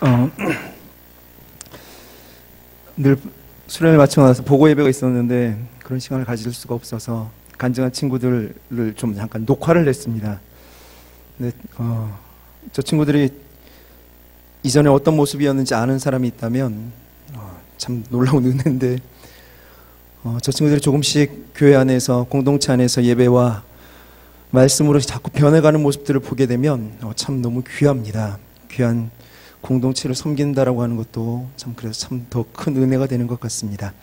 어, 늘 수련을 마치고 나서 보고 예배가 있었는데 그런 시간을 가질 수가 없어서 간증한 친구들을 좀 잠깐 녹화를 했습니다. 근데 저 친구들이 이전에 어떤 모습이었는지 아는 사람이 있다면 참 놀라운 은혜인데 저 친구들이 조금씩 교회 안에서 공동체 안에서 예배와 말씀으로 자꾸 변해가는 모습들을 보게 되면 참 너무 귀합니다. 귀한 공동체를 섬긴다라고 하는 것도 참 그래서 참 더 큰 은혜가 되는 것 같습니다.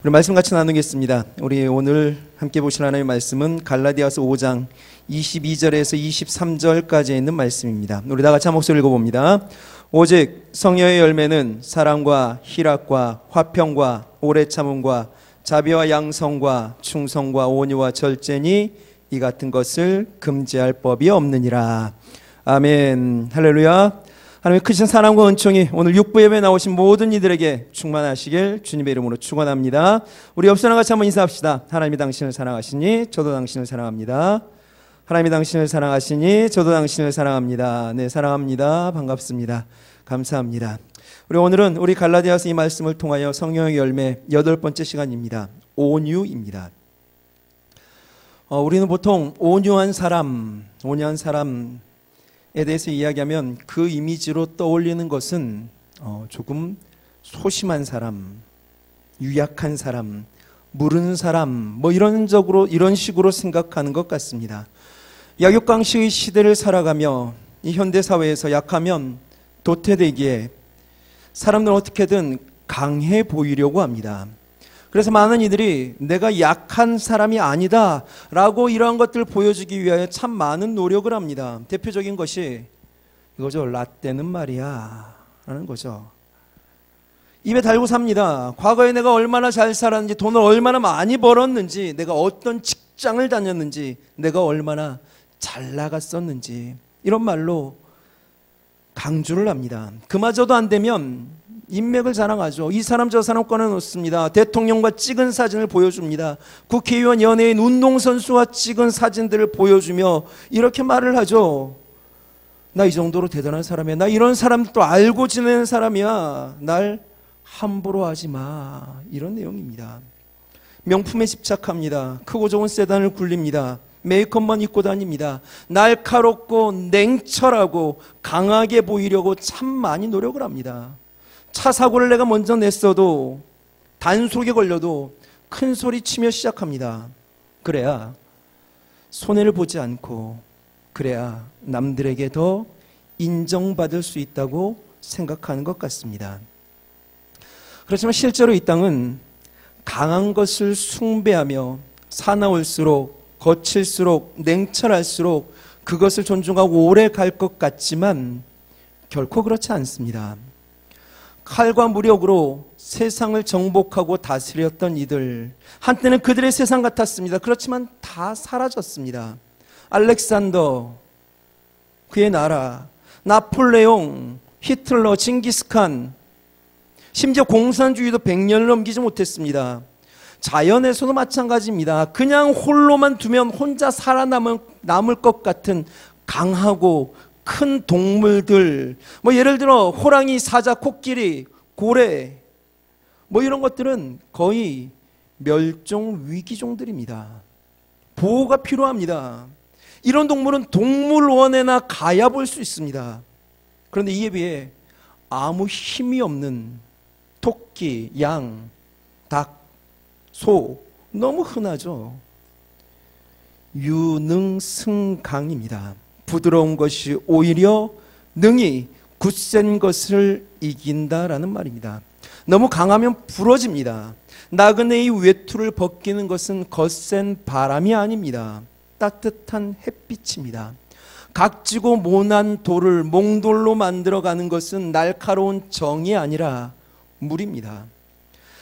우리 말씀 같이 나누겠습니다. 우리 오늘 함께 보실 하나님의 말씀은 갈라디아서 5장 22절에서 23절까지 있는 말씀입니다. 우리 다 같이 한 목소리 읽어봅니다. 오직 성령의 열매는 사랑과 희락과 화평과 오래 참음과 자비와 양성과 충성과 온유와 절제니 이 같은 것을 금지할 법이 없느니라. 아멘. 할렐루야. 하나님의 크신 사랑과 은총이 오늘 육부 예배에 나오신 모든 이들에게 충만하시길 주님의 이름으로 축원합니다. 우리 옆 사람 같이 한번 인사합시다. 하나님이 당신을 사랑하시니 저도 당신을 사랑합니다. 하나님이 당신을 사랑하시니 저도 당신을 사랑합니다. 네, 사랑합니다. 반갑습니다. 감사합니다. 우리 오늘은 우리 갈라디아서 이 말씀을 통하여 성령의 열매 8번째 시간입니다. 온유입니다. 우리는 보통 온유한 사람에 대해서 이야기하면 그 이미지로 떠올리는 것은 조금 소심한 사람, 유약한 사람, 무른 사람, 뭐 이런 식으로 생각하는 것 같습니다. 약육강식의 시대를 살아가며 이 현대 사회에서 약하면 도태되기에 사람들은 어떻게든 강해 보이려고 합니다. 그래서 많은 이들이 내가 약한 사람이 아니다 라고 이러한 것들을 보여주기 위하여 참 많은 노력을 합니다. 대표적인 것이 이거죠. 라떼는 말이야 라는 거죠. 입에 달고 삽니다. 과거에 내가 얼마나 잘 살았는지, 돈을 얼마나 많이 벌었는지, 내가 어떤 직장을 다녔는지, 내가 얼마나 잘 나갔었는지 이런 말로 강조를 합니다. 그마저도 안 되면 인맥을 자랑하죠. 이 사람 저 사람 꺼내놓습니다. 대통령과 찍은 사진을 보여줍니다. 국회의원, 연예인, 운동선수와 찍은 사진들을 보여주며 이렇게 말을 하죠. 나 이 정도로 대단한 사람이야. 나 이런 사람도 알고 지내는 사람이야. 날 함부로 하지 마. 이런 내용입니다. 명품에 집착합니다. 크고 좋은 세단을 굴립니다. 메이크업만 입고 다닙니다. 날카롭고 냉철하고 강하게 보이려고 참 많이 노력을 합니다. 차 사고를 내가 먼저 냈어도, 단속에 걸려도 큰 소리 치며 시작합니다. 그래야 손해를 보지 않고, 그래야 남들에게 더 인정받을 수 있다고 생각하는 것 같습니다. 그렇지만 실제로 이 땅은 강한 것을 숭배하며 사나울수록, 거칠수록, 냉철할수록 그것을 존중하고 오래 갈 것 같지만 결코 그렇지 않습니다. 칼과 무력으로 세상을 정복하고 다스렸던 이들, 한때는 그들의 세상 같았습니다. 그렇지만 다 사라졌습니다. 알렉산더, 그의 나라, 나폴레옹, 히틀러, 징기스칸, 심지어 공산주의도 100년을 넘기지 못했습니다. 자연에서도 마찬가지입니다. 그냥 홀로만 두면 혼자 살아남을 것 같은 강하고 큰 동물들, 뭐 예를 들어 호랑이, 사자, 코끼리, 고래, 뭐 이런 것들은 거의 멸종 위기종들입니다. 보호가 필요합니다. 이런 동물은 동물원에나 가야 볼 수 있습니다. 그런데 이에 비해 아무 힘이 없는 토끼, 양, 닭, 소, 너무 흔하죠. 유능승강입니다. 부드러운 것이 오히려 능히 굳센 것을 이긴다라는 말입니다. 너무 강하면 부러집니다. 나그네의 외투를 벗기는 것은 거센 바람이 아닙니다. 따뜻한 햇빛입니다. 각지고 모난 돌을 몽돌로 만들어가는 것은 날카로운 정이 아니라 물입니다.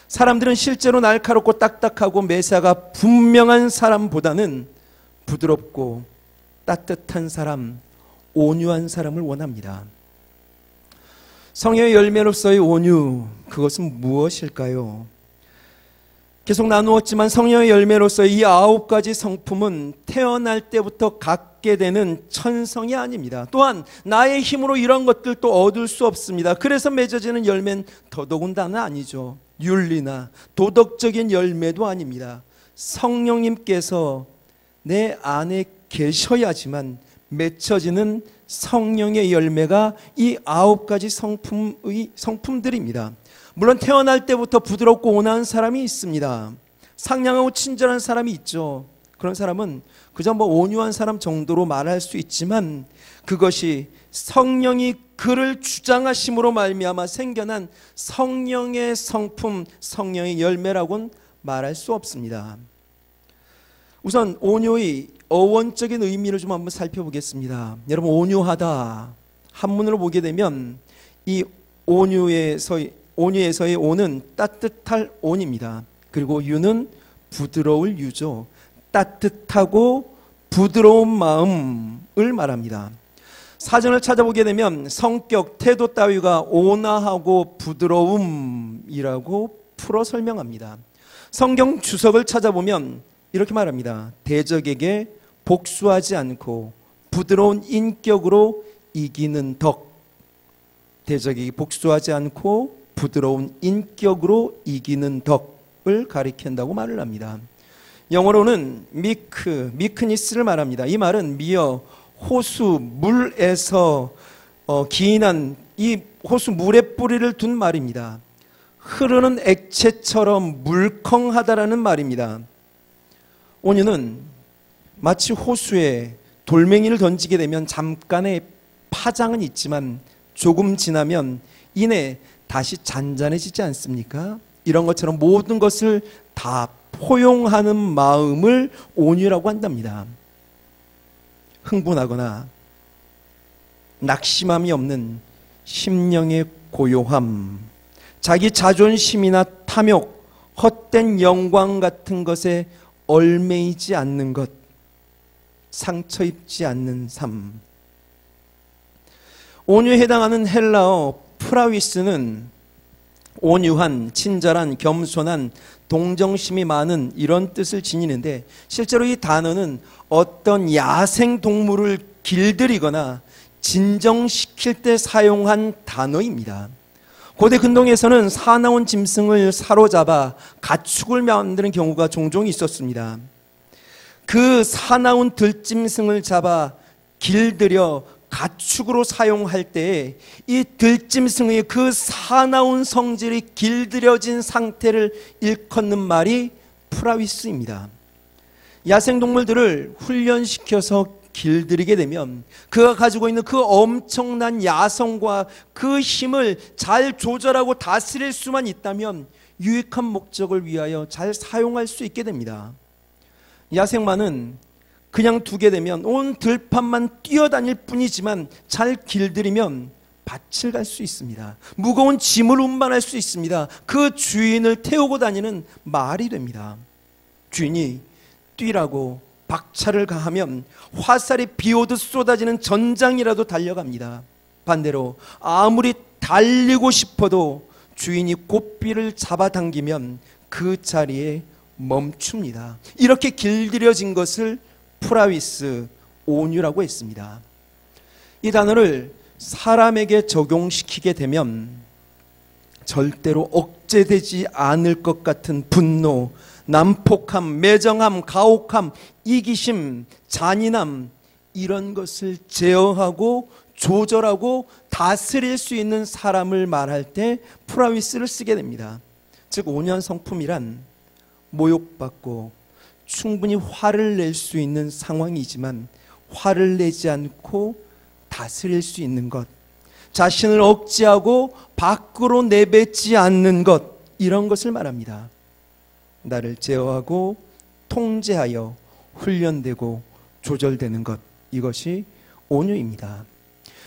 사람들은 실제로 날카롭고 딱딱하고 매사가 분명한 사람보다는 부드럽고 따뜻한 사람, 온유한 사람을 원합니다. 성령의 열매로서의 온유, 그것은 무엇일까요? 계속 나누었지만 성령의 열매로서 이 9가지 성품은 태어날 때부터 갖게 되는 천성이 아닙니다. 또한 나의 힘으로 이런 것들도 얻을 수 없습니다. 그래서 맺어지는 열매는 더더군다나 아니죠. 윤리나 도덕적인 열매도 아닙니다. 성령님께서 내 안에 계셔야지만 맺혀지는 성령의 열매가 이 9가지 성품들입니다. 물론 태어날 때부터 부드럽고 온화한 사람이 있습니다. 상냥하고 친절한 사람이 있죠. 그런 사람은 그저 온유한 사람 정도로 말할 수 있지만 그것이 성령이 그를 주장하심으로 말미암아 생겨난 성령의 성품, 성령의 열매라고는 말할 수 없습니다. 우선 온유의 어원적인 의미를 좀 한번 살펴보겠습니다. 여러분, 온유하다 한문으로 보게 되면 이 온유에서의 온은 따뜻할 온입니다. 그리고 유는 부드러울 유죠. 따뜻하고 부드러운 마음을 말합니다. 사전을 찾아보게 되면 성격, 태도 따위가 온화하고 부드러움이라고 풀어 설명합니다. 성경 주석을 찾아보면 이렇게 말합니다. 대적에게 복수하지 않고 부드러운 인격으로 이기는 덕. 대적에게 복수하지 않고 부드러운 인격으로 이기는 덕을 가리킨다고 말을 합니다. 영어로는 미크니스를 말합니다. 이 말은 미어 호수 물에서 기인한 이 호수 물에 뿌리를 둔 말입니다. 흐르는 액체처럼 물컹하다라는 말입니다. 온유는 마치 호수에 돌멩이를 던지게 되면 잠깐의 파장은 있지만 조금 지나면 이내 다시 잔잔해지지 않습니까? 이런 것처럼 모든 것을 다 포용하는 마음을 온유라고 한답니다. 흥분하거나 낙심함이 없는 심령의 고요함, 자기 자존심이나 탐욕, 헛된 영광 같은 것에 얽매이지 않는 것, 상처 입지 않는 삶. 온유에 해당하는 헬라어 프라위스는 온유한, 친절한, 겸손한, 동정심이 많은 이런 뜻을 지니는데 실제로 이 단어는 어떤 야생 동물을 길들이거나 진정시킬 때 사용한 단어입니다. 고대 근동에서는 사나운 짐승을 사로잡아 가축을 만드는 경우가 종종 있었습니다. 그 사나운 들짐승을 잡아 길들여 가축으로 사용할 때에 이 들짐승의 그 사나운 성질이 길들여진 상태를 일컫는 말이 프라위스입니다. 야생동물들을 훈련시켜서 길들이게 되면 그가 가지고 있는 그 엄청난 야성과 그 힘을 잘 조절하고 다스릴 수만 있다면 유익한 목적을 위하여 잘 사용할 수 있게 됩니다. 야생마는 그냥 두게 되면 온 들판만 뛰어다닐 뿐이지만 잘 길들이면 밭을 갈 수 있습니다. 무거운 짐을 운반할 수 있습니다. 그 주인을 태우고 다니는 말이 됩니다. 주인이 뛰라고 박차를 가하면 화살이 비오듯 쏟아지는 전장이라도 달려갑니다. 반대로 아무리 달리고 싶어도 주인이 고삐를 잡아당기면 그 자리에 멈춥니다. 이렇게 길들여진 것을 프라위스, 온유라고 했습니다. 이 단어를 사람에게 적용시키게 되면 절대로 억제되지 않을 것 같은 분노, 난폭함, 매정함, 가혹함, 이기심, 잔인함, 이런 것을 제어하고 조절하고 다스릴 수 있는 사람을 말할 때 프라위스를 쓰게 됩니다. 즉 온유한 성품이란 모욕받고 충분히 화를 낼 수 있는 상황이지만 화를 내지 않고 다스릴 수 있는 것, 자신을 억제하고 밖으로 내뱉지 않는 것, 이런 것을 말합니다. 나를 제어하고 통제하여 훈련되고 조절되는 것, 이것이 온유입니다.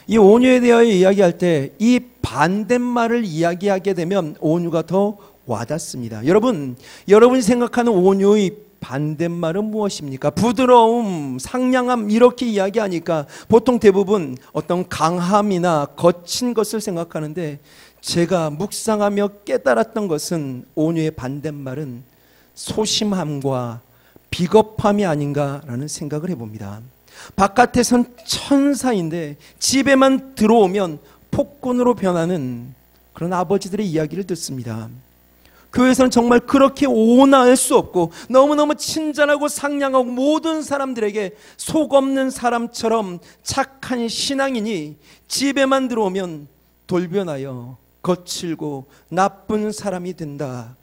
이 온유에 대하여 이야기할 때 이 반대말을 이야기하게 되면 온유가 더 와닿습니다. 여러분이 생각하는 온유의 반대말은 무엇입니까? 부드러움, 상냥함, 이렇게 이야기하니까 보통 대부분 어떤 강함이나 거친 것을 생각하는데 제가 묵상하며 깨달았던 것은 온유의 반대말은 소심함과 비겁함이 아닌가라는 생각을 해봅니다. 바깥에선 천사인데 집에만 들어오면 폭군으로 변하는 그런 아버지들의 이야기를 듣습니다. 교회에서는 정말 그렇게 온화할 수 없고 너무너무 친절하고 상냥하고 모든 사람들에게 속 없는 사람처럼 착한 신앙이니 집에만 들어오면 돌변하여 거칠고 나쁜 사람이 된다.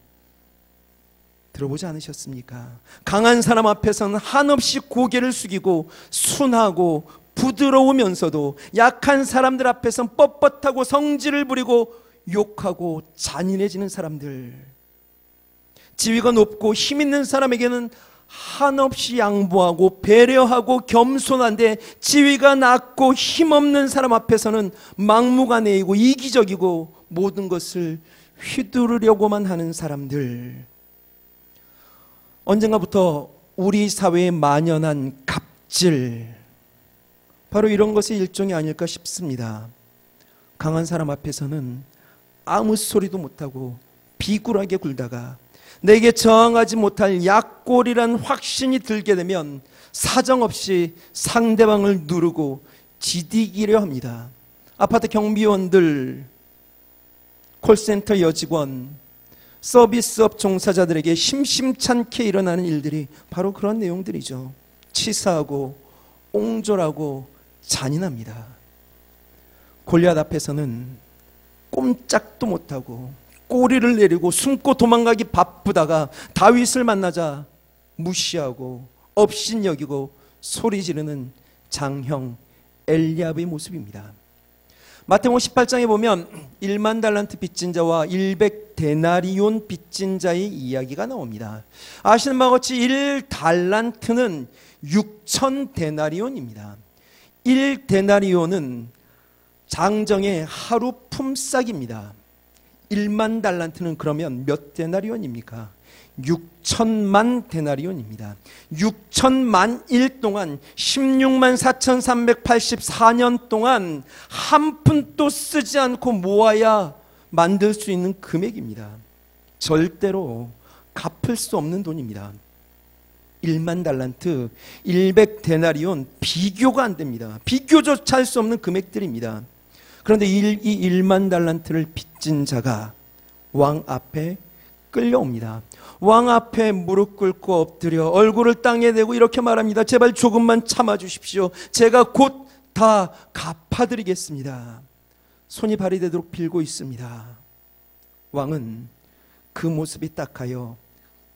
들어보지 않으셨습니까? 강한 사람 앞에서는 한없이 고개를 숙이고 순하고 부드러우면서도 약한 사람들 앞에서는 뻣뻣하고 성질을 부리고 욕하고 잔인해지는 사람들, 지위가 높고 힘 있는 사람에게는 한없이 양보하고 배려하고 겸손한데 지위가 낮고 힘없는 사람 앞에서는 막무가내이고 이기적이고 모든 것을 휘두르려고만 하는 사람들, 언젠가부터 우리 사회에 만연한 갑질, 바로 이런 것의 일종이 아닐까 싶습니다. 강한 사람 앞에서는 아무 소리도 못하고 비굴하게 굴다가 내게 저항하지 못할 약골이란 확신이 들게 되면 사정없이 상대방을 누르고 지디기려 합니다. 아파트 경비원들, 콜센터 여직원, 서비스업 종사자들에게 심심찮게 일어나는 일들이 바로 그런 내용들이죠. 치사하고 옹졸하고 잔인합니다. 골리앗 앞에서는 꼼짝도 못하고 꼬리를 내리고 숨고 도망가기 바쁘다가 다윗을 만나자 무시하고 업신여기고 소리 지르는 장형 엘리압의 모습입니다. 마태복음 18장에 보면 1만 달란트 빚진 자와 100데나리온 빚진 자의 이야기가 나옵니다. 아시는 바와 같이 1달란트는 6,000데나리온입니다. 1데나리온은 장정의 하루 품삯입니다. 1만 달란트는 그러면 몇 데나리온입니까? 6천만 데나리온입니다. 6천만 일 동안 16만 4,384년 동안 한 푼도 쓰지 않고 모아야 만들 수 있는 금액입니다. 절대로 갚을 수 없는 돈입니다. 1만 달란트, 100데나리온 비교가 안 됩니다. 비교조차 할 수 없는 금액들입니다. 그런데 이 1만 달란트를 빚진 자가 왕 앞에 끌려옵니다. 왕 앞에 무릎 꿇고 엎드려 얼굴을 땅에 대고 이렇게 말합니다. 제발 조금만 참아주십시오. 제가 곧 다 갚아드리겠습니다. 손이 발이 되도록 빌고 있습니다. 왕은 그 모습이 딱하여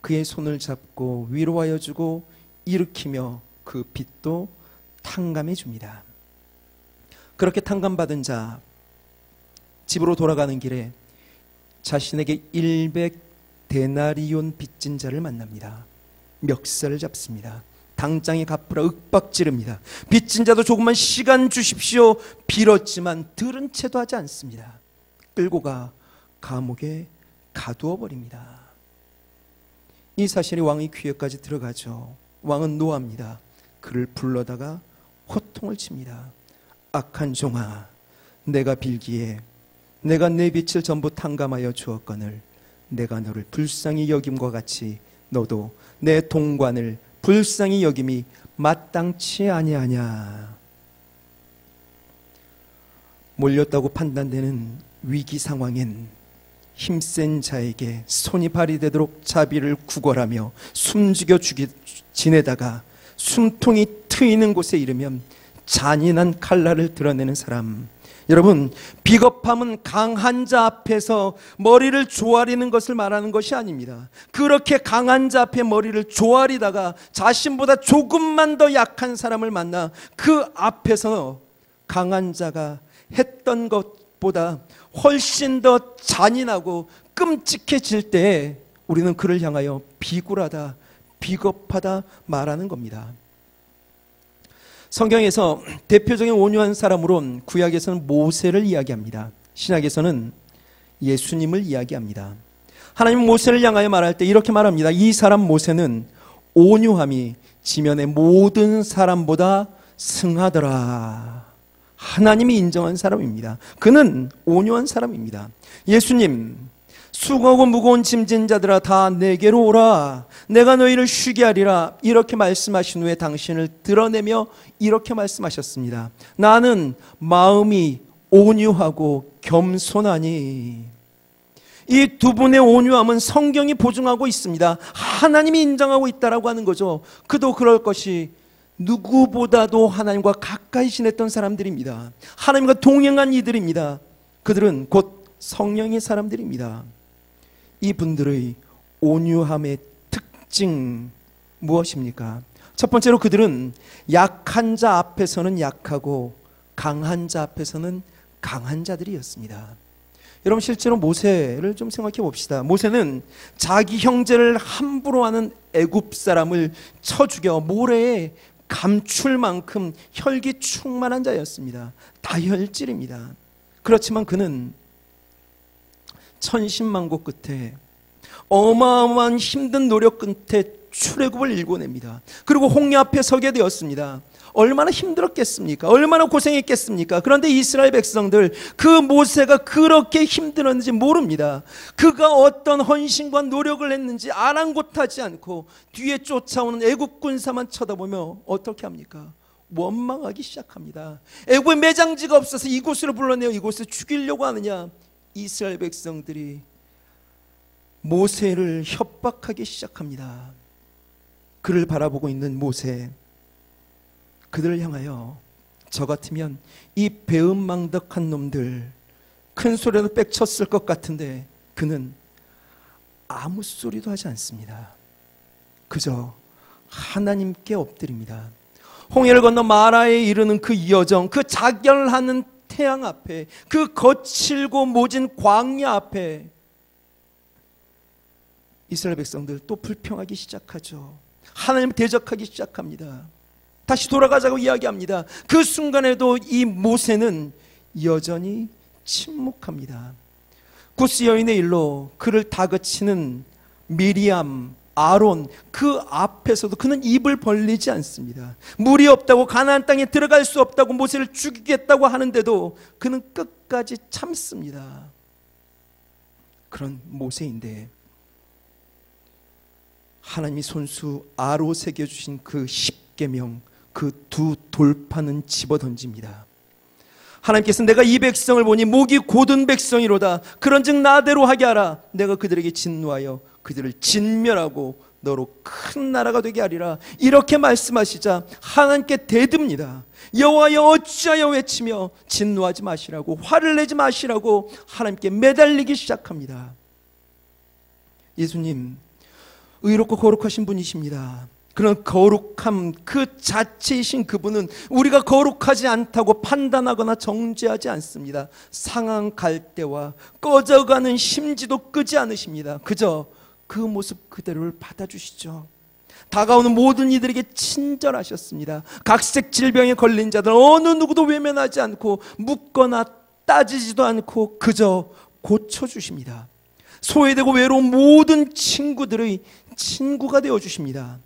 그의 손을 잡고 위로하여 주고 일으키며 그 빚도 탕감해 줍니다. 그렇게 탕감받은 자, 집으로 돌아가는 길에 자신에게 100데나리온 빚진 자를 만납니다. 멱살을 잡습니다. 당장에 갚으라 윽박지릅니다. 빚진 자도 조금만 시간 주십시오. 빌었지만 들은 채도 하지 않습니다. 끌고 가 감옥에 가두어 버립니다. 이 사실이 왕의 귀에까지 들어가죠. 왕은 노합니다. 그를 불러다가 호통을 칩니다. 악한 종아, 내가 빌기에 내가 내 빚을 전부 탕감하여 주었거늘 내가 너를 불쌍히 여김과 같이 너도 내 동관을 불쌍히 여김이 마땅치 아니하냐. 몰렸다고 판단되는 위기 상황엔 힘센 자에게 손이 발이 되도록 자비를 구걸하며 숨죽여 지내다가 숨통이 트이는 곳에 이르면 잔인한 칼날을 드러내는 사람. 여러분, 비겁함은 강한 자 앞에서 머리를 조아리는 것을 말하는 것이 아닙니다. 그렇게 강한 자 앞에 머리를 조아리다가 자신보다 조금만 더 약한 사람을 만나 그 앞에서 강한 자가 했던 것보다 훨씬 더 잔인하고 끔찍해질 때 우리는 그를 향하여 비굴하다, 비겁하다 말하는 겁니다. 성경에서 대표적인 온유한 사람으론 구약에서는 모세를 이야기합니다. 신약에서는 예수님을 이야기합니다. 하나님 모세를 향하여 말할 때 이렇게 말합니다. 이 사람 모세는 온유함이 지면의 모든 사람보다 승하더라. 하나님이 인정한 사람입니다. 그는 온유한 사람입니다. 예수님, 수고하고 무거운 짐진 자들아 다 내게로 오라. 내가 너희를 쉬게 하리라. 이렇게 말씀하신 후에 당신을 드러내며 이렇게 말씀하셨습니다. 나는 마음이 온유하고 겸손하니. 이 두 분의 온유함은 성경이 보증하고 있습니다. 하나님이 인정하고 있다라고 하는 거죠. 그도 그럴 것이 누구보다도 하나님과 가까이 지냈던 사람들입니다. 하나님과 동행한 이들입니다. 그들은 곧 성령의 사람들입니다. 이분들의 온유함의 특징 무엇입니까? 첫 번째로 그들은 약한 자 앞에서는 약하고 강한 자 앞에서는 강한 자들이었습니다. 여러분, 실제로 모세를 좀 생각해 봅시다. 모세는 자기 형제를 함부로 하는 애굽 사람을 쳐 죽여 모래에 감출 만큼 혈기 충만한 자였습니다. 다혈질입니다. 그렇지만 그는 천신만고 끝에 어마어마한 힘든 노력 끝에 출애굽을 일궈냅니다. 그리고 홍해 앞에 서게 되었습니다. 얼마나 힘들었겠습니까? 얼마나 고생했겠습니까? 그런데 이스라엘 백성들, 그 모세가 그렇게 힘들었는지 모릅니다. 그가 어떤 헌신과 노력을 했는지 아랑곳하지 않고 뒤에 쫓아오는 애굽 군사만 쳐다보며 어떻게 합니까? 원망하기 시작합니다. 애굽에 매장지가 없어서 이곳으로 불러내어 이곳에 죽이려고 하느냐? 이스라엘 백성들이 모세를 협박하기 시작합니다. 그를 바라보고 있는 모세, 그들을 향하여 저 같으면 이 배은망덕한 놈들 큰 소리로 빽쳤을 것 같은데 그는 아무 소리도 하지 않습니다. 그저 하나님께 엎드립니다. 홍해를 건너 마라에 이르는 그 여정, 그 자결하는 태양 앞에, 그 거칠고 모진 광야 앞에 이스라엘 백성들 또 불평하기 시작하죠. 하나님을 대적하기 시작합니다. 다시 돌아가자고 이야기합니다. 그 순간에도 이 모세는 여전히 침묵합니다. 구스 여인의 일로 그를 다그치는 미리암, 아론, 그 앞에서도 그는 입을 벌리지 않습니다. 물이 없다고, 가나안 땅에 들어갈 수 없다고, 모세를 죽이겠다고 하는데도 그는 끝까지 참습니다. 그런 모세인데 하나님이 손수 아로 새겨주신 그 십계명, 그 두 돌판은 집어던집니다. 하나님께서 내가 이 백성을 보니 목이 곧은 백성이로다. 그런즉 나대로 하게 하라. 내가 그들에게 진노하여 그들을 진멸하고 너로 큰 나라가 되게 하리라. 이렇게 말씀하시자 하나님께 대듭니다. 여호와여 어찌하여 외치며 진노하지 마시라고, 화를 내지 마시라고 하나님께 매달리기 시작합니다. 예수님 의롭고 거룩하신 분이십니다. 그런 거룩함 그 자체이신 그분은 우리가 거룩하지 않다고 판단하거나 정죄하지 않습니다. 상한 갈대와 꺼져가는 심지도 끄지 않으십니다. 그저 그 모습 그대로를 받아주시죠. 다가오는 모든 이들에게 친절하셨습니다. 각색 질병에 걸린 자들 어느 누구도 외면하지 않고 묻거나 따지지도 않고 그저 고쳐주십니다. 소외되고 외로운 모든 친구들의 친구가 되어주십니다.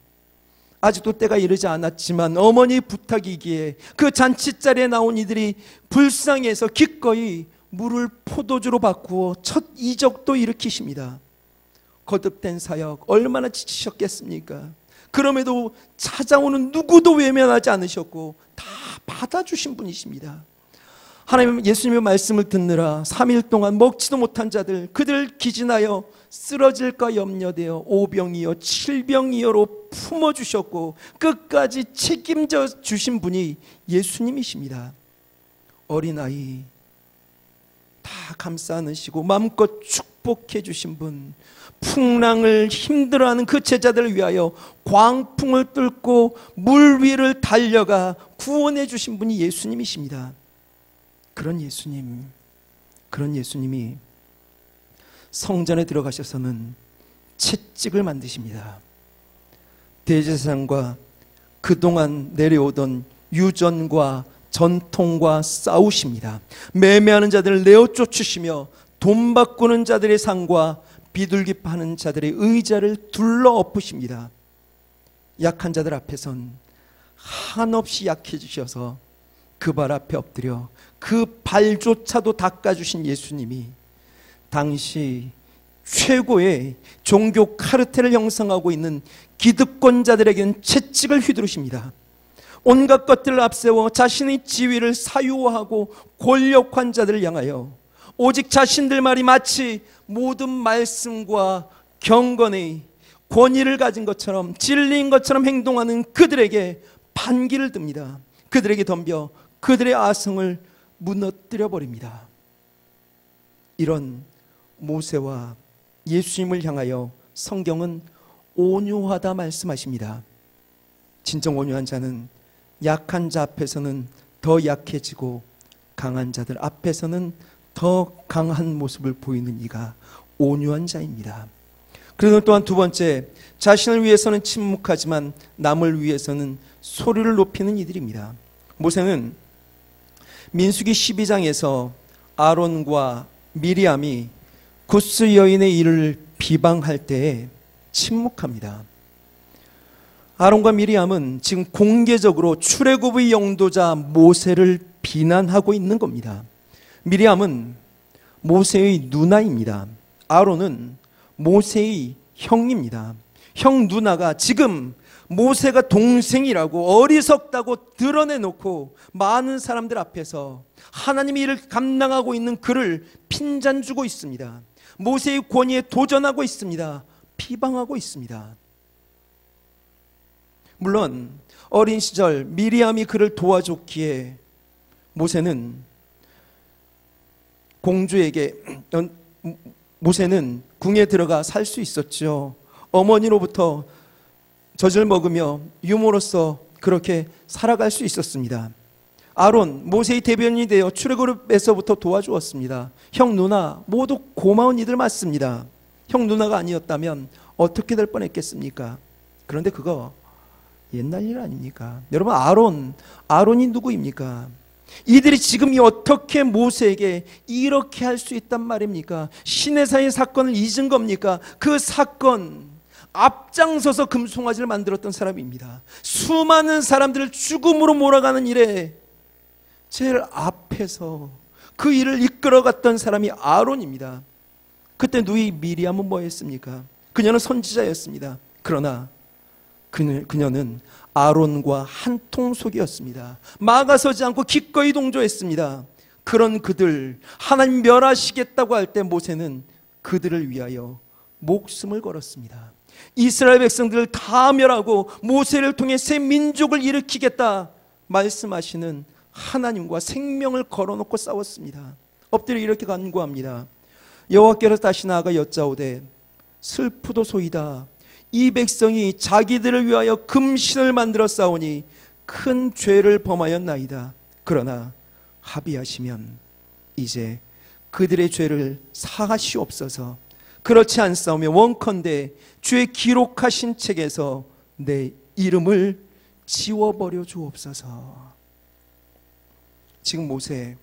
아직도 때가 이르지 않았지만 어머니 부탁이기에 그 잔치자리에 나온 이들이 불쌍해서 기꺼이 물을 포도주로 바꾸어 첫 이적도 일으키십니다. 거듭된 사역 얼마나 지치셨겠습니까? 그럼에도 찾아오는 누구도 외면하지 않으셨고 다 받아주신 분이십니다. 하나님, 예수님의 말씀을 듣느라 3일 동안 먹지도 못한 자들, 그들 기진하여 쓰러질까 염려되어 오병이어 칠병이어로 품어주셨고 끝까지 책임져 주신 분이 예수님이십니다. 어린아이 다 감싸 안으시고 마음껏 축복해 주신 분, 풍랑을 힘들어하는 그 제자들을 위하여 광풍을 뚫고 물 위를 달려가 구원해 주신 분이 예수님이십니다. 그런 예수님이 성전에 들어가셔서는 채찍을 만드십니다. 대제사장과 그동안 내려오던 유전과 전통과 싸우십니다. 매매하는 자들을 내어 쫓으시며 돈 바꾸는 자들의 상과 비둘기 파는 자들의 의자를 둘러 엎으십니다. 약한 자들 앞에선 한없이 약해지셔서 그 발 앞에 엎드려 그 발조차도 닦아주신 예수님이 당시 최고의 종교 카르텔을 형성하고 있는 기득권자들에게는 채찍을 휘두르십니다. 온갖 것들을 앞세워 자신의 지위를 사유화하고 권력한 자들을 향하여 오직 자신들 말이 마치 모든 말씀과 경건의 권위를 가진 것처럼 진리인 것처럼 행동하는 그들에게 반기를 듭니다. 그들에게 덤벼 그들의 아성을 무너뜨려 버립니다. 이런 모세와 예수님을 향하여 성경은 온유하다 말씀하십니다. 진정 온유한 자는 약한 자 앞에서는 더 약해지고 강한 자들 앞에서는 더 강한 모습을 보이는 이가 온유한 자입니다. 그리고 또한 두 번째, 자신을 위해서는 침묵하지만 남을 위해서는 소리를 높이는 이들입니다. 모세는 민수기 12장에서 아론과 미리암이 구스 여인의 일을 비방할 때에 침묵합니다. 아론과 미리암은 지금 공개적으로 출애굽의 영도자 모세를 비난하고 있는 겁니다. 미리암은 모세의 누나입니다. 아론은 모세의 형입니다. 형 누나가 지금 모세가 동생이라고 어리석다고 드러내놓고 많은 사람들 앞에서 하나님의 일을 감당하고 있는 그를 핀잔주고 있습니다. 모세의 권위에 도전하고 있습니다. 비방하고 있습니다. 물론 어린 시절 미리암이 그를 도와줬기에 모세는 궁에 들어가 살 수 있었죠. 어머니로부터 젖을 먹으며 유모로서 그렇게 살아갈 수 있었습니다. 아론, 모세의 대변인이 되어 출애굽에서부터 도와주었습니다. 형 누나 모두 고마운 이들 맞습니다. 형 누나가 아니었다면 어떻게 될 뻔했겠습니까? 그런데 그거 옛날 일 아닙니까? 여러분, 아론이 누구입니까? 이들이 지금 어떻게 모세에게 이렇게 할 수 있단 말입니까? 시내사의 사건을 잊은 겁니까? 그 사건 앞장서서 금송아지를 만들었던 사람입니다. 수많은 사람들을 죽음으로 몰아가는 일에 제일 앞에서 그 일을 이끌어갔던 사람이 아론입니다. 그때 누이 미리암은 뭐 했습니까? 그녀는 선지자였습니다. 그러나 그녀는 아론과 한통속이었습니다. 막아서지 않고 기꺼이 동조했습니다. 그런 그들, 하나님 멸하시겠다고 할 때 모세는 그들을 위하여 목숨을 걸었습니다. 이스라엘 백성들을 다 멸하고 모세를 통해 새 민족을 일으키겠다 말씀하시는 하나님과 생명을 걸어놓고 싸웠습니다. 엎드려 이렇게 간구합니다. 여호와께로 다시 나아가 여짜오되 슬프도소이다. 이 백성이 자기들을 위하여 금신을 만들어 싸우니 큰 죄를 범하였나이다. 그러나 합의하시면 이제 그들의 죄를 사하시옵소서. 그렇지 않사오며 원컨대 주의 기록하신 책에서 내 이름을 지워버려 주옵소서. 지금 모세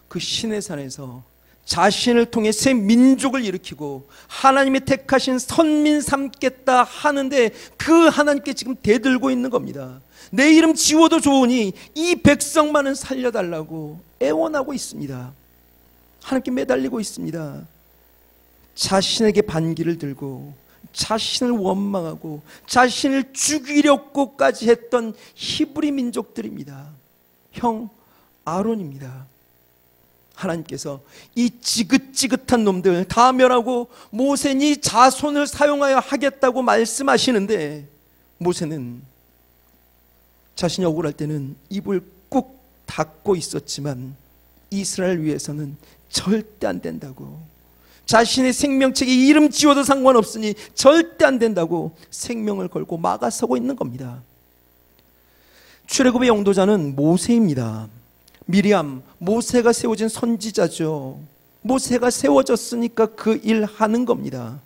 그 시내산에서 자신을 통해 새 민족을 일으키고 하나님의 택하신 선민 삼겠다 하는데 그 하나님께 지금 대들고 있는 겁니다. 내 이름 지워도 좋으니 이 백성만은 살려달라고 애원하고 있습니다. 하나님께 매달리고 있습니다. 자신에게 반기를 들고 자신을 원망하고 자신을 죽이려고까지 했던 히브리 민족들입니다. 형 아론입니다. 하나님께서 이 지긋지긋한 놈들 다 멸하고 모세니 자손을 사용하여 하겠다고 말씀하시는데 모세는 자신이 억울할 때는 입을 꾹 닫고 있었지만 이스라엘 위해서는 절대 안 된다고, 자신의 생명책에 이름 지워도 상관없으니 절대 안 된다고 생명을 걸고 막아서고 있는 겁니다. 출애굽의 영도자는 모세입니다. 미리암, 모세가 세워진 선지자죠. 모세가 세워졌으니까 그 일 하는 겁니다.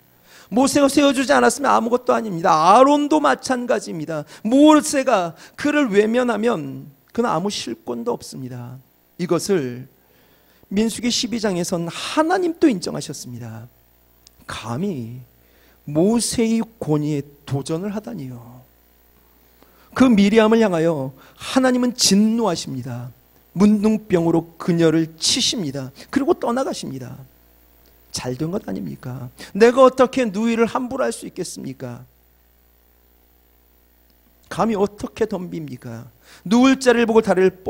모세가 세워주지 않았으면 아무것도 아닙니다. 아론도 마찬가지입니다. 모세가 그를 외면하면 그는 아무 실권도 없습니다. 이것을 민수기 12장에선 하나님도 인정하셨습니다. 감히 모세의 권위에 도전을 하다니요. 그 미리암을 향하여 하나님은 진노하십니다. 문둥병으로 그녀를 치십니다. 그리고 떠나가십니다. 잘된 것 아닙니까? 내가 어떻게 누이를 함부로 할 수 있겠습니까? 감히 어떻게 덤빕니까? 누울 자리를 보고 다리를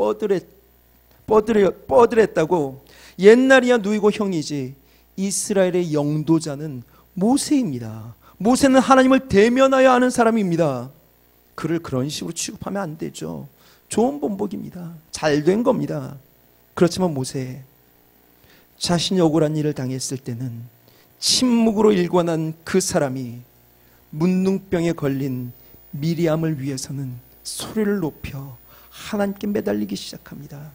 뻗으랬다고. 옛날이야 누이고 형이지. 이스라엘의 영도자는 모세입니다. 모세는 하나님을 대면하여 하는 사람입니다. 그를 그런 식으로 취급하면 안 되죠. 좋은 본보기입니다. 잘된 겁니다. 그렇지만 모세, 자신이 억울한 일을 당했을 때는 침묵으로 일관한 그 사람이 문둥병에 걸린 미리암을 위해서는 소리를 높여 하나님께 매달리기 시작합니다.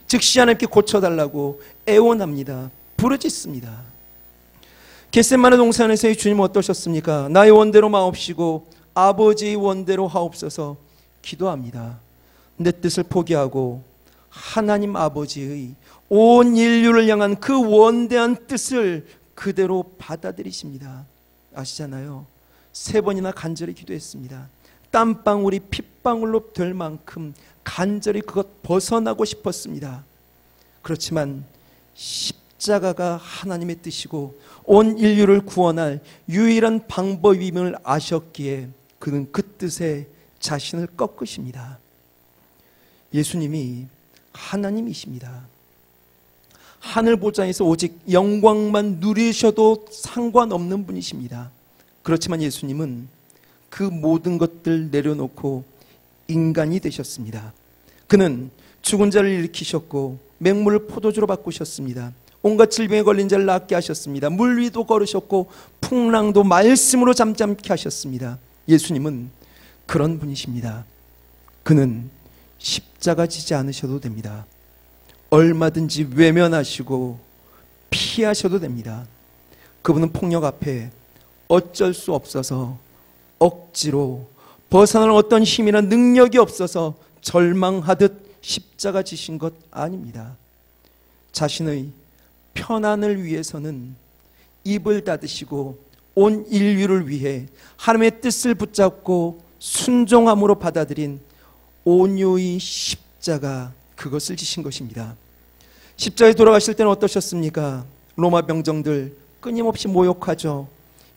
즉시 하나님께 고쳐달라고 애원합니다. 부르짖습니다. 겟세마네 동산에서의 주님은 어떠셨습니까? 나의 원대로 마옵시고 아버지의 원대로 하옵소서 기도합니다. 내 뜻을 포기하고 하나님 아버지의 온 인류를 향한 그 원대한 뜻을 그대로 받아들이십니다. 아시잖아요. 3번이나 간절히 기도했습니다. 땀방울이 핏방울로 될 만큼 간절히 그것 벗어나고 싶었습니다. 그렇지만 십자가가 하나님의 뜻이고 온 인류를 구원할 유일한 방법임을 아셨기에 그는 그 뜻에 자신을 꺾으십니다. 예수님이 하나님이십니다. 하늘 보좌에서 오직 영광만 누리셔도 상관없는 분이십니다. 그렇지만 예수님은 그 모든 것들 내려놓고 인간이 되셨습니다. 그는 죽은 자를 일으키셨고 맹물을 포도주로 바꾸셨습니다. 온갖 질병에 걸린 자를 낫게 하셨습니다. 물 위도 걸으셨고 풍랑도 말씀으로 잠잠케 하셨습니다. 예수님은 그런 분이십니다. 그는 십자가 지지 않으셔도 됩니다. 얼마든지 외면하시고 피하셔도 됩니다. 그분은 폭력 앞에 어쩔 수 없어서 억지로 벗어날 어떤 힘이나 능력이 없어서 절망하듯 십자가 지신 것 아닙니다. 자신의 편안을 위해서는 입을 닫으시고 온 인류를 위해 하나님의 뜻을 붙잡고 순종함으로 받아들인 온유의 십자가, 그것을 지신 것입니다. 십자가에 돌아가실 때는 어떠셨습니까? 로마 병정들 끊임없이 모욕하죠.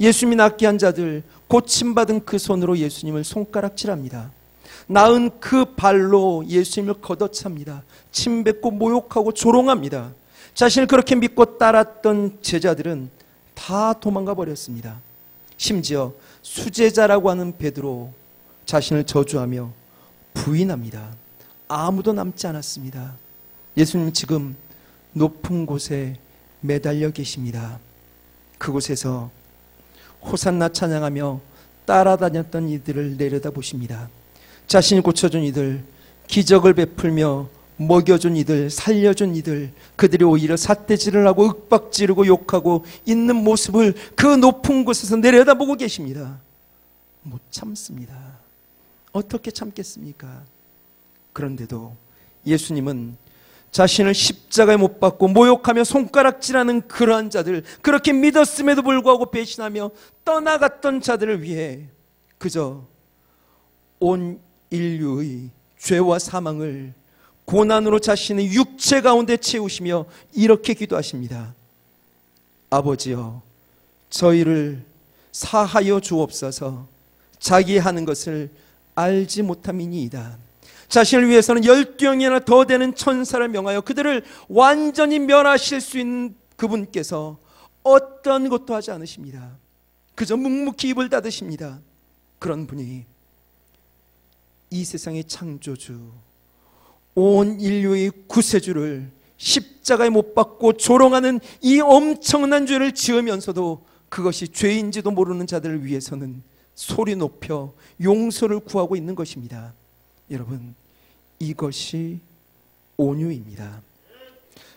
예수님이 낫게 한 자들 고침받은 그 손으로 예수님을 손가락질합니다. 나은 그 발로 예수님을 걷어찹니다. 침뱉고 모욕하고 조롱합니다. 자신을 그렇게 믿고 따랐던 제자들은 다 도망가 버렸습니다. 심지어 수제자라고 하는 베드로 자신을 저주하며 부인합니다. 아무도 남지 않았습니다. 예수님 지금 높은 곳에 매달려 계십니다. 그곳에서 호산나 찬양하며 따라다녔던 이들을 내려다보십니다. 자신이 고쳐준 이들, 기적을 베풀며 먹여준 이들, 살려준 이들, 그들이 오히려 삿대질을 하고 윽박지르고 욕하고 있는 모습을 그 높은 곳에서 내려다보고 계십니다. 못 참습니다. 어떻게 참겠습니까? 그런데도 예수님은 자신을 십자가에 못 박고 모욕하며 손가락질하는 그러한 자들, 그렇게 믿었음에도 불구하고 배신하며 떠나갔던 자들을 위해 그저 온 인류의 죄와 사망을 고난으로 자신의 육체 가운데 채우시며 이렇게 기도하십니다. 아버지여, 저희를 사하여 주옵소서. 자기 하는 것을 알지 못함이니이다. 자신을 위해서는 12명이나 더 되는 천사를 명하여 그들을 완전히 멸하실 수 있는 그분께서 어떤 것도 하지 않으십니다. 그저 묵묵히 입을 닫으십니다. 그런 분이 이 세상의 창조주, 온 인류의 구세주를 십자가에 못 박고 조롱하는 이 엄청난 죄를 지으면서도 그것이 죄인지도 모르는 자들을 위해서는 소리 높여 용서를 구하고 있는 것입니다. 여러분, 이것이 온유입니다.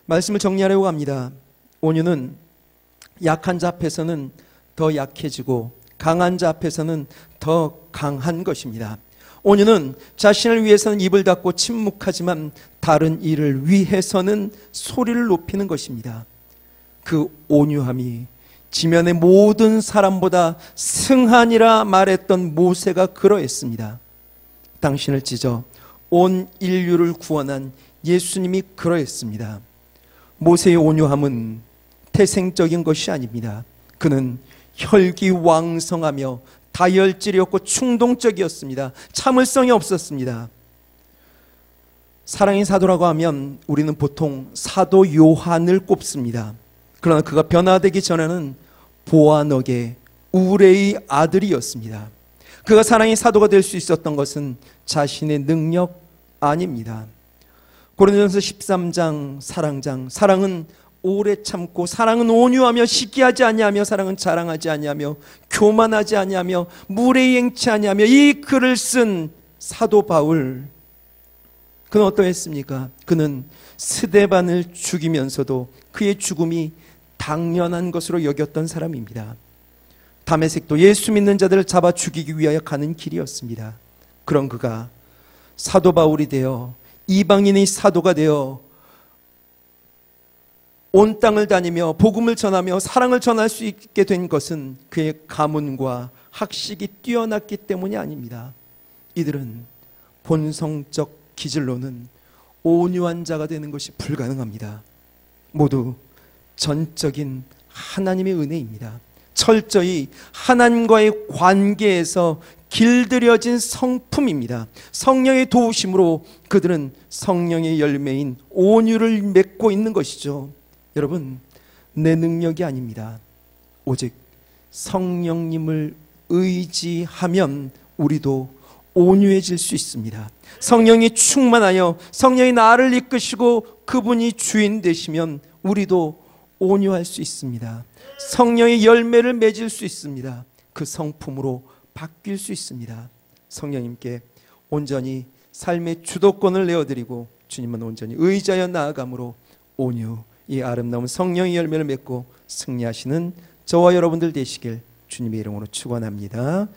말씀을 정리하려고 합니다. 온유는 약한 자 앞에서는 더 약해지고 강한 자 앞에서는 더 강한 것입니다. 온유는 자신을 위해서는 입을 닫고 침묵하지만 다른 이를 위해서는 소리를 높이는 것입니다. 그 온유함이 지면의 모든 사람보다 승하니라 말했던 모세가 그러했습니다. 당신을 찢어 온 인류를 구원한 예수님이 그러했습니다. 모세의 온유함은 태생적인 것이 아닙니다. 그는 혈기왕성하며 다혈질이었고 충동적이었습니다. 참을성이 없었습니다. 사랑의 사도라고 하면 우리는 보통 사도 요한을 꼽습니다. 그러나 그가 변화되기 전에는 보아너게 우레의 아들이었습니다. 그가 사랑의 사도가 될 수 있었던 것은 자신의 능력 아닙니다. 고린도전서 13장 사랑장, 사랑은 오래 참고, 사랑은 온유하며 시기하지 아니하며, 사랑은 자랑하지 아니하며 교만하지 아니하며 무례히 행치 아니하며, 이 글을 쓴 사도 바울, 그는 어떠했습니까? 그는 스데반을 죽이면서도 그의 죽음이 당연한 것으로 여겼던 사람입니다. 다메섹도 예수 믿는 자들을 잡아 죽이기 위하여 가는 길이었습니다. 그런 그가 사도 바울이 되어 이방인의 사도가 되어 온 땅을 다니며 복음을 전하며 사랑을 전할 수 있게 된 것은 그의 가문과 학식이 뛰어났기 때문이 아닙니다. 이들은 본성적 기질로는 온유한 자가 되는 것이 불가능합니다. 모두 전적인 하나님의 은혜입니다. 철저히 하나님과의 관계에서 길들여진 성품입니다. 성령의 도우심으로 그들은 성령의 열매인 온유를 맺고 있는 것이죠. 여러분, 내 능력이 아닙니다. 오직 성령님을 의지하면 우리도 온유해질 수 있습니다. 성령이 충만하여 성령이 나를 이끄시고 그분이 주인 되시면 우리도 온유할 수 있습니다. 성령의 열매를 맺을 수 있습니다. 그 성품으로 바뀔 수 있습니다. 성령님께 온전히 삶의 주도권을 내어드리고 주님은 온전히 의지하여 나아감으로 온유, 이 아름다운 성령의 열매를 맺고 승리하시는 저와 여러분들 되시길 주님의 이름으로 축원합니다.